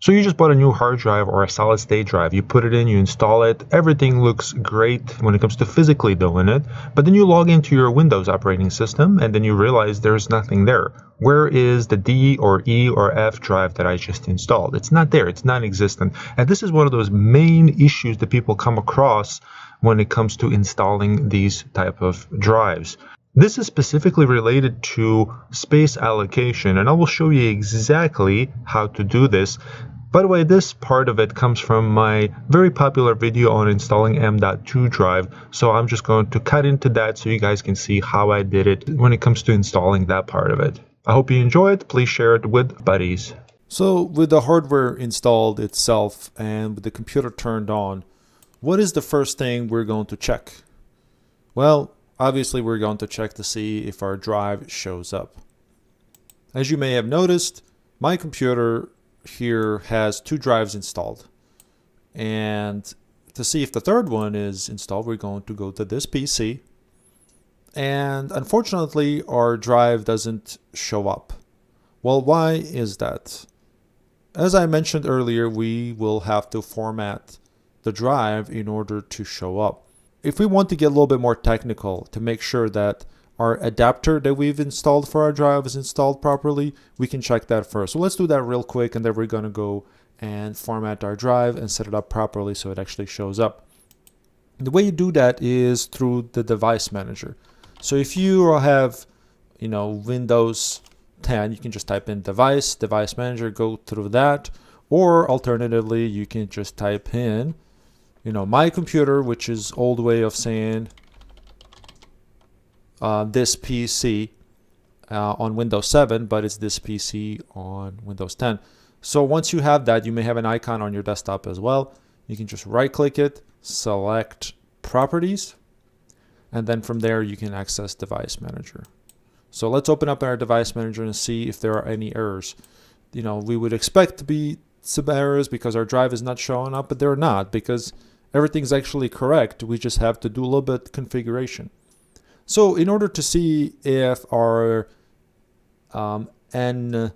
So you just bought a new hard drive or a solid state drive. You put it in, you install it. Everything looks great when it comes to physically doing it. But then you log into your Windows operating system and then you realize there's nothing there. Where is the D or E or F drive that I just installed? It's not there. It's non-existent. And this is one of those main issues that people come across when it comes to installing these type of drives. This is specifically related to space allocation, and I will show you exactly how to do this. By the way, this part of it comes from my very popular video on installing M.2 drive, so I'm just going to cut into that so you guys can see how I did it when it comes to installing that part of it. I hope you enjoy it. Please share it with buddies. So with the hardware installed itself and with the computer turned on, what is the first thing we're going to check? Well, obviously we're going to check to see if our drive shows up. As you may have noticed, my computer here has 2 drives installed. And to see if the third one is installed, we're going to go to this PC. And unfortunately, our drive doesn't show up. Well, why is that? As I mentioned earlier, we will have to format the drive in order to show up. If we want to get a little bit more technical to make sure that our adapter that we've installed for our drive is installed properly, we can check that first. So let's do that real quick, and then we're going to go and format our drive and set it up properly so it actually shows up. The way you do that is through the device manager. So if you have, Windows 10, you can just type in device manager, go through that, or alternatively, you can just type in, my computer, which is old way of saying this PC on Windows 7, but it's this PC on Windows 10. So once you have that, you may have an icon on your desktop as well. You can just right click it, select properties, and then from there you can access device manager. So let's open up our device manager and see if there are any errors. We would expect to be some errors because our drive is not showing up, but they're not because everything's actually correct. We just have to do a little bit configuration. So in order to see if our NVAM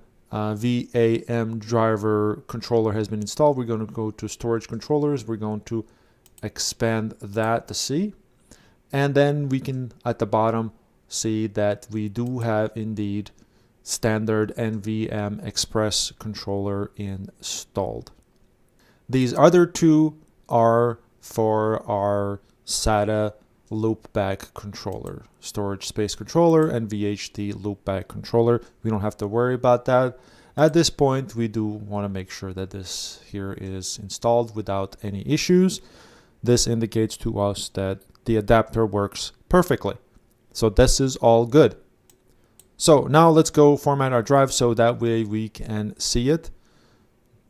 driver controller has been installed, we're going to go to storage controllers. We're going to expand that to see. And then we can, at the bottom, see that we do have indeed standard NVM Express controller installed. These other 2 are for our SATA loopback controller, storage space controller, and VHD loopback controller. We don't have to worry about that. At this point, we do want to make sure that this here is installed without any issues. This indicates to us that the adapter works perfectly. So this is all good. So now let's go format our drive so that way we can see it.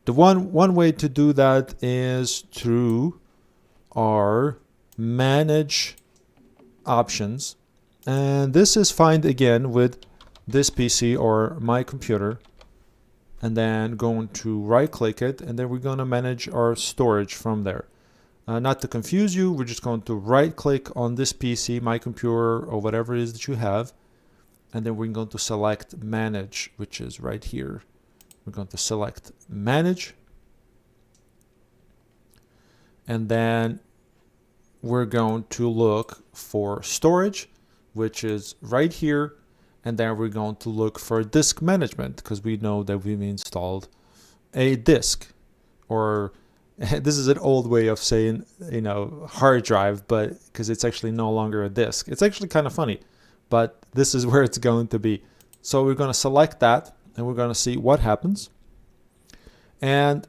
The one way to do that is through our manage options, and this is fine again with this PC or my computer, and then going to right click it, and then we're going to manage our storage from there. Not to confuse you, we're just going to right click on this PC, my computer, or whatever it is that you have, and then we're going to select manage, which is right here. We're going to select manage, and then we're going to look for storage, which is right here, and then we're going to look for disk management because we know that we've installed a disk, or this is an old way of saying, hard drive, but because it's actually no longer a disk. It's actually kind of funny, but this is where it's going to be. So we're going to select that, and we're going to see what happens. And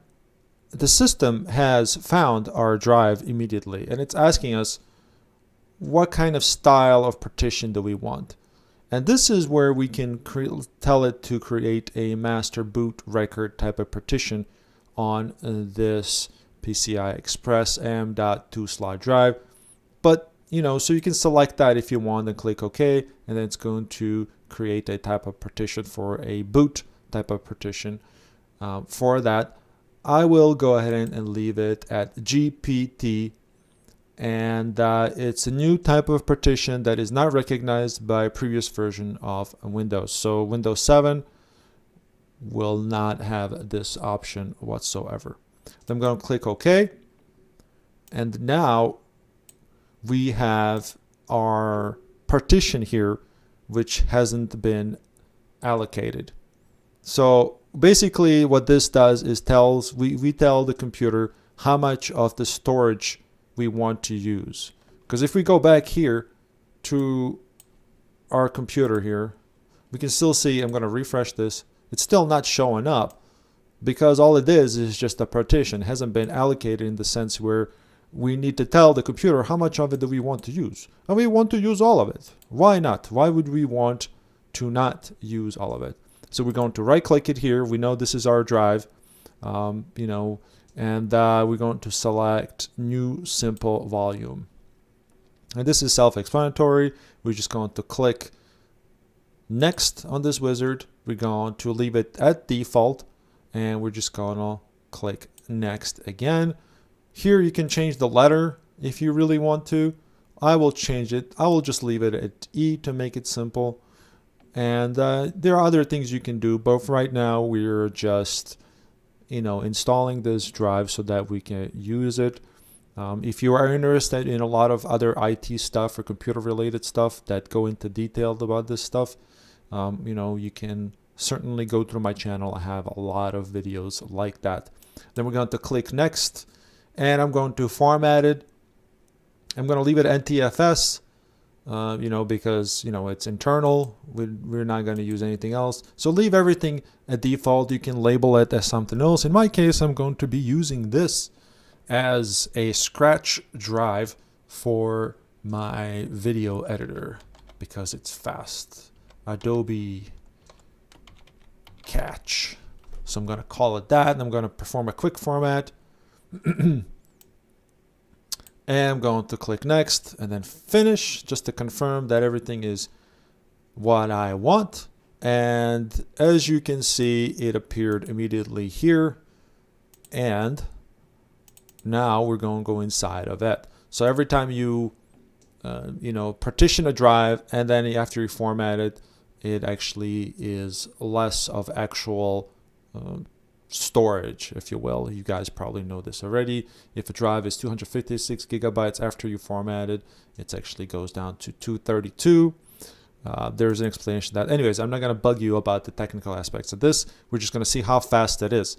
the system has found our drive immediately, and it's asking us what kind of style of partition do we want. And this is where we can tell it to create a master boot record type of partition on this PCI Express M.2 slot drive. But so you can select that if you want and click OK, and then it's going to create a type of partition for a boot type of partition. For that, I will go ahead and leave it at GPT, and it's a new type of partition that is not recognized by a previous version of Windows. So Windows 7 will not have this option whatsoever. I'm going to click OK. And now we have our partition here, which hasn't been allocated. So basically what this does is we tell the computer how much of the storage we want to use. Because if we go back here to our computer here, we can still see, I'm going to refresh this, it's still not showing up because all it is just a partition. It hasn't been allocated in the sense where we need to tell the computer how much of it do we want to use. And we want to use all of it. Why not? Why would we want to not use all of it? So we're going to right click it here. We know this is our drive, and we're going to select new simple volume. And this is self-explanatory. We're just going to click next on this wizard. We're going to leave it at default, and we're just going to click next again. Here you can change the letter if you really want to. I will change it. I will just leave it at E to make it simple. And there are other things you can do, but right now we're just installing this drive so that we can use it. If you are interested in a lot of other IT stuff or computer related stuff that go into detail about this stuff, you can certainly go through my channel. I have a lot of videos like that. Then we're going to click next, and I'm going to format it. I'm going to leave it NTFS, because it's internal. We're not going to use anything else. So leave everything at default. You can label it as something else. In my case, I'm going to be using this as a scratch drive for my video editor because it's fast. Adobe Catch. So I'm going to call it that, and I'm going to perform a quick format. And I'm going to click next and then finish just to confirm that everything is what I want. And as you can see, it appeared immediately here. And now we're going to go inside of it. So every time you, partition a drive and then after you format it, it actually is less of actual storage, if you will. You guys probably know this already. If a drive is 256 gigabytes after you format it, it actually goes down to 232. There's an explanation of that. Anyways, I'm not going to bug you about the technical aspects of this. We're just going to see how fast it is.